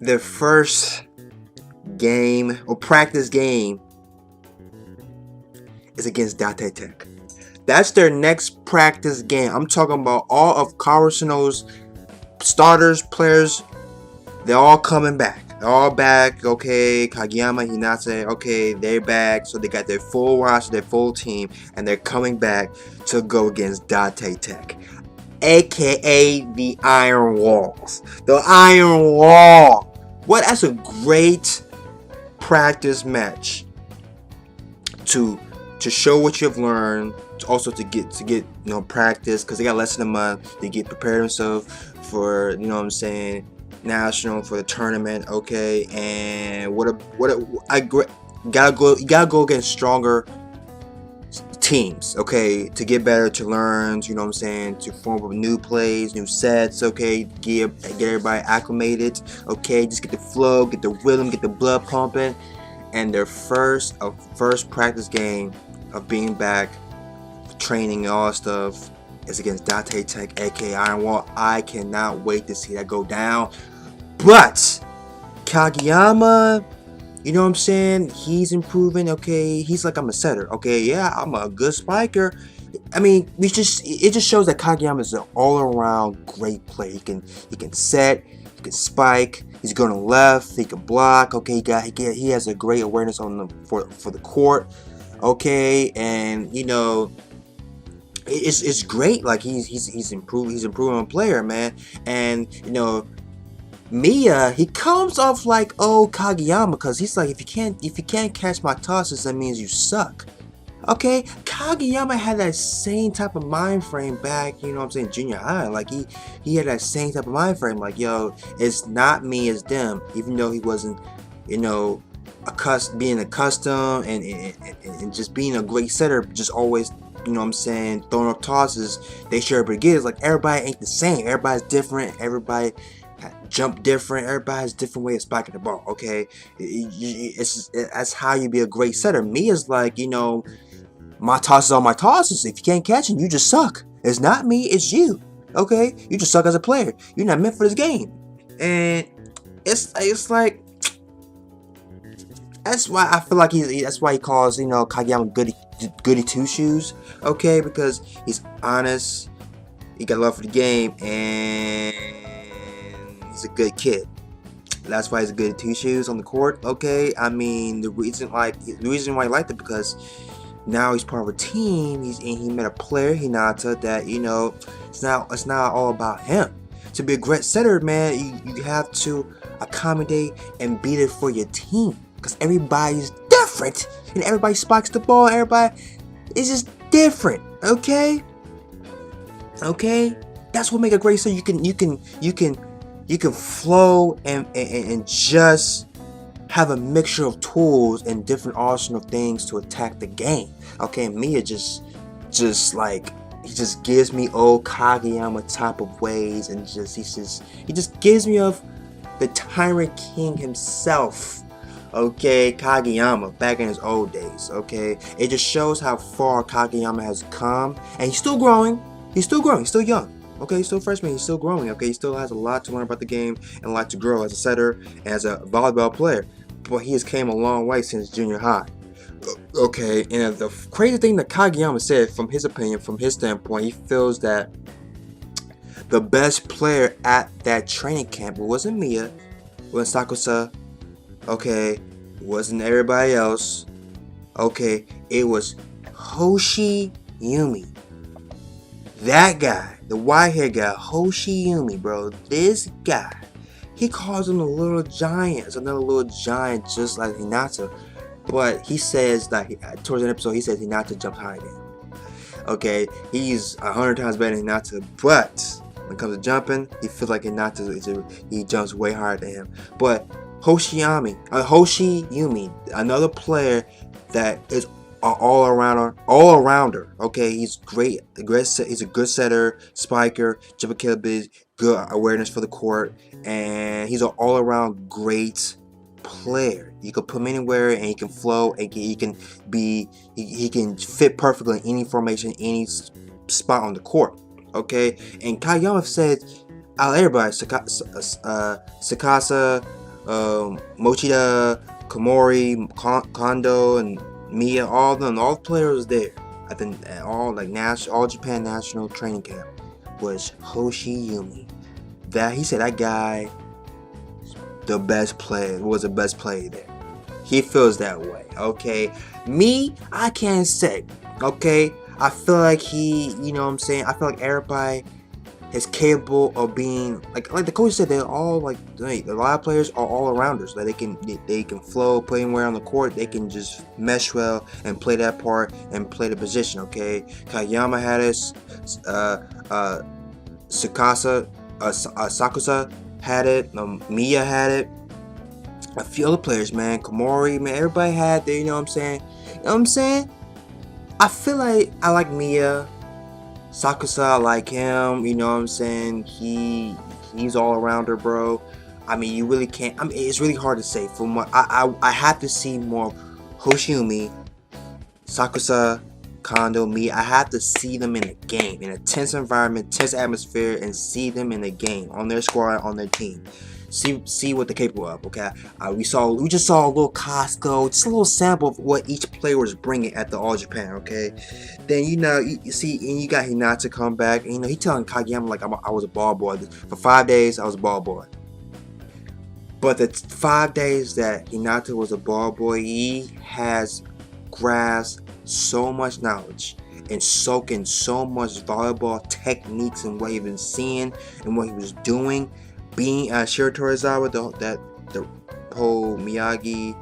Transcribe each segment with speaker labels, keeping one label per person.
Speaker 1: Their first game or practice game is against Date Tech. That's their next practice game. I'm talking about all of Karasuno's starters, players. They're all coming back. They're all back. Okay, Kageyama, Hinata. Okay, they're back. So they got their full roster, their full team, and they're coming back to go against Date Tech, aka the Iron Walls. The Iron Wall. What? That's a great practice match to show what you've learned, also to get practice, because they got less than a month to get prepared themselves for national, for the tournament. Okay, and you gotta go against stronger teams, okay, to get better, to learn, to form up new plays, new sets, okay, get everybody acclimated, okay, just get the flow, get the rhythm, get the blood pumping. And their first practice game of being back, training and all that stuff, is against Date Tech, aka Iron Wall. I cannot wait to see that go down. But Kageyama, he's improving. Okay, he's like, I'm a setter. Okay, yeah, I'm a good spiker. I mean, it just shows that Kageyama is an all-around great player. He can set, he can spike, he's going to left, he can block. Okay, he has a great awareness for the court. Okay, and it's great. Like he's improving a player, man. And Miya, he comes off like Kageyama, because he's like, if you can't catch my tosses, that means you suck. Okay, Kageyama had that same type of mind frame back, junior high. Like he had that same type of mind frame, like, yo, it's not me, it's them. Even though he wasn't, being accustomed and just being a great setter, just always, throwing up tosses, they share everybody gets. Like, everybody ain't the same. Everybody's different. Everybody jump different. Everybody has a different way of spiking the ball. Okay, that's how you be a great setter. Me is like, my tosses are my tosses. If you can't catch them, you just suck. It's not me, it's you. Okay, you just suck as a player. You're not meant for this game. And it's like, that's why I feel like that's why he calls Kageyama goody two shoes. Okay, because he's honest, he got love for the game, and he's a good kid. That's why he's a good two shoes on the court. Okay, I mean, the reason why I liked it, because now he's part of a team. He met a player, Hinata, that it's not all about him. To be a great setter, man, you have to accommodate and be there for your team, because everybody's different and everybody spikes the ball. Everybody is just different. Okay, that's what makes a great setter. You can flow and just have a mixture of tools and different arsenal of things to attack the game. Okay, Miya just like, he just gives me old Kageyama type of ways, and he just gives me of the Tyrant King himself. Okay, Kageyama back in his old days. Okay, it just shows how far Kageyama has come, and he's still growing. He's still young. Okay, he's still a freshman, he's still growing. Okay, he still has a lot to learn about the game and a lot to grow as a setter and as a volleyball player. But he has came a long way since junior high. Okay, and the crazy thing that Kageyama said, from his opinion, from his standpoint, he feels that the best player at that training camp wasn't Miya, wasn't Sakusa, okay, wasn't everybody else. Okay, it was Hoshi Yumi. That guy, the white-haired guy, Hoshi Yumi, bro. This guy, he calls him a little giant. It's another little giant, just like Hinata. But he says that towards the episode, he says Hinata jumps higher than him. Okay, he's 100 times better than Hinata. But when it comes to jumping, he feels like Hinata he jumps way higher than him. But Hoshi Yumi, another player that is all-arounder. Okay, he's great. He's a good setter, spiker, jumper killer, good awareness for the court, and he's an all-around great player. You can put him anywhere, and he can flow, and he can fit perfectly in any formation, any spot on the court. okay? And Kageyama said, out of everybody, Sakasa, Mochida, Komori, Kondo, and Mia, all the players there. I think all Japan national training camp was Hoshiyumi. That he said that guy, the best player, was the best player there. He feels that way, okay? Me, I can't say, okay? I feel like he, you know what I'm saying? I feel like everybody is capable of being, like the coach said, they're all like, a lot of players are all arounders. Like they can flow, play anywhere on the court. They can just mesh well and play that part and play the position, okay? Kageyama had it, Sakusa had it, Mia had it. A few other players, man, Komori, man, everybody had there, you know what I'm saying? You know what I'm saying? I feel like I like Mia. Sakusa, I like him, you know what I'm saying? He's all arounder, bro. I mean, you really can't, I mean, it's really hard to say. From what I have to see more Hoshiyumi, Sakusa, Kondo, Mia. I have to see them in a game, in a tense environment, tense atmosphere, and see them in a game, on their squad, on their team. See what they're capable of, okay? We just saw a little Costco, just a little sample of what each player was bringing at the All Japan, okay? Then you see, and you got Hinata come back, and he telling Kageyama like I was a ball boy. For 5 days, I was a ball boy. But the 5 days that Hinata was a ball boy, he has grasped so much knowledge and soaking so much volleyball techniques and what he been seeing and what he was doing. Being at Shiratorizawa, the whole Miyagi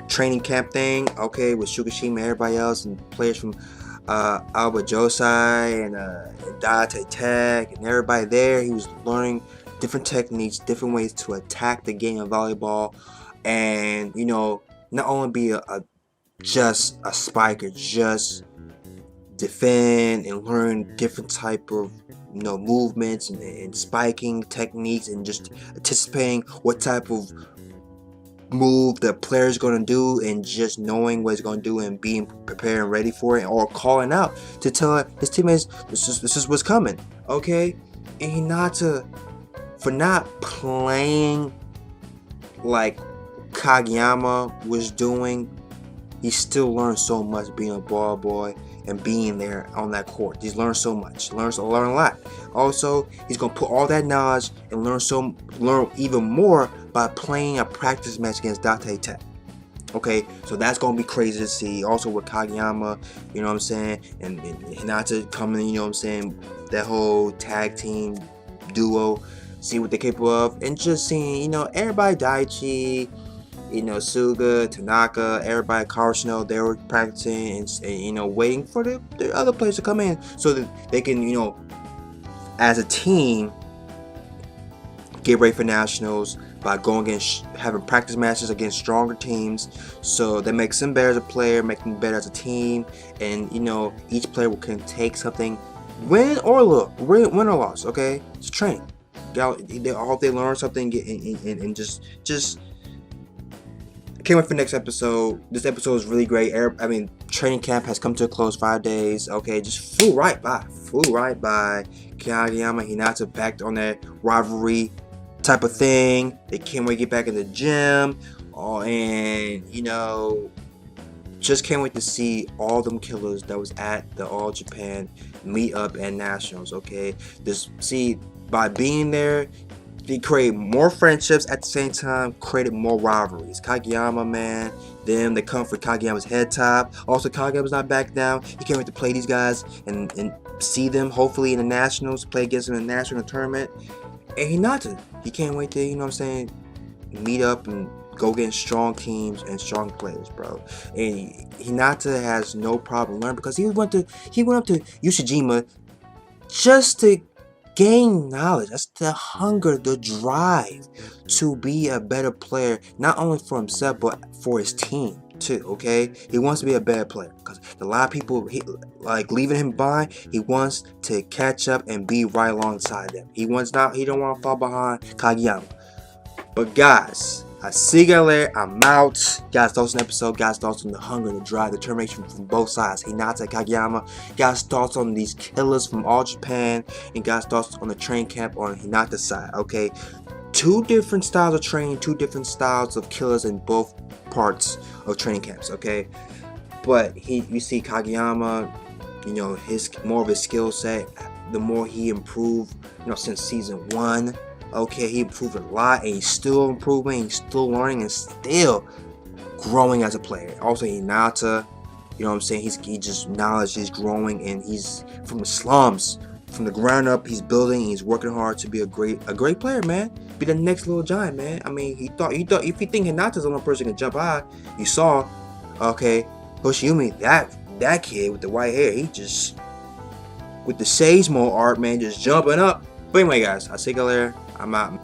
Speaker 1: training camp thing, okay, with Shugashima and everybody else, and players from Alba Josai and Date Tech and everybody there, he was learning different techniques, different ways to attack the game of volleyball, and not only be just a spiker, just defend and learn different type of movements and spiking techniques, and just anticipating what type of move the player is going to do, and just knowing what he's going to do and being prepared and ready for it, or calling out to tell his teammates this is what's coming, okay? And Hinata, for not playing like Kageyama was doing, he still learned so much being a ball boy and being there on that court. He's learned so much, learn a lot. Also, he's gonna put all that knowledge and learn even more by playing a practice match against Date Tech. Okay, so that's gonna be crazy to see. Also with Kageyama, you know what I'm saying, and Hinata coming, you know what I'm saying, that whole tag team duo, see what they're capable of, and just seeing, everybody, Daichi, Suga, Tanaka, everybody, Karashino, they were practicing and waiting for the other players to come in so that they can, as a team, get ready for nationals by going against, having practice matches against stronger teams. So that makes them better as a player, make them better as a team, and each player can take something, win or loss. Okay, it's training. I hope they learn something and just. Can't wait for the next episode. This episode is really great. I mean, training camp has come to a close. 5 days. Okay, just flew right by. Kageyama, Hinata back on that rivalry type of thing. They can't wait to get back in the gym. And just can't wait to see all them killers that was at the All Japan meetup and nationals. Okay, by being there, he created more friendships, at the same time created more rivalries. Kageyama, man, they come for Kageyama's head top. Also, Kageyama's not back down. He can't wait to play these guys and see them hopefully in the nationals, play against them in the national tournament. And Hinata, he can't wait to, meet up and go against strong teams and strong players, bro. And Hinata has no problem learning, because he went up to Ushijima just to gain knowledge. That's the hunger, the drive to be a better player, not only for himself but for his team too. Okay, he wants to be a better player, because a lot of people leaving him behind. He wants to catch up and be right alongside them. He don't want to fall behind Kageyama. But guys, I see you later. I'm out. Guys, thoughts on the episode. Guys, thoughts on the hunger, the drive, the determination from both sides. Hinata, Kageyama. Guys, thoughts on these killers from all Japan. And guys, thoughts on the training camp on Hinata's side. Okay, two different styles of training, two different styles of killers in both parts of training camps. Okay, but you see Kageyama, you know, his more of his skill set. The more he improved, you know, since season 1. Okay, he improved a lot, and he's still improving, he's still learning, and still growing as a player. Also, Hinata, you know what I'm saying? He just knowledge is growing, and he's from the slums, from the ground up. He's building, he's working hard to be a great player, man. Be the next little giant, man. I mean, he thought if you think Hinata's the only person who can jump high, you saw, okay, Hoshiyumi, that kid with the white hair, he just with the Sage Mode art, man, just jumping up. But anyway, guys, I'll see you later. I'm out.